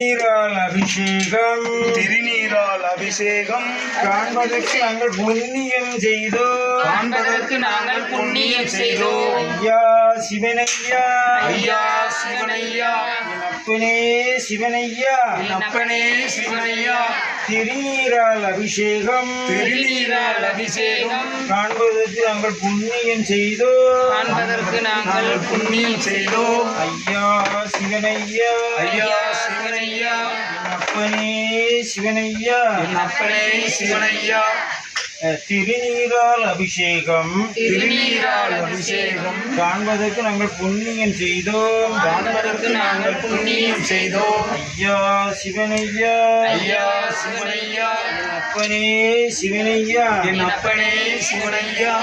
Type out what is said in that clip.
நீரால் அபிஷேகம் திருநீரால் அபிஷேகம் காண்பதற்கு நாங்கள் புண்ணியம் செய்தோம் ஐயா சிவனையா ஐயா சிவனையா அப்பனே சிவனையா அப்பனே சிவனையா திருநீரால் அபிஷேகம் காண்பதற்கு நாங்கள் புண்ணியம் செய்தோம் ஐயா சிவனையா ஐயா சிவனையா அப்பனே சிவனையா அப்பனே சிவனையா திருநீரால் அபிஷேகம் காண்பதற்கு நாங்கள் புண்ணியம் செய்தோம் ஐயா சிவனையா ஐயா சிவனையா அப்பனே சிவனையா அப்பனே சிவனையா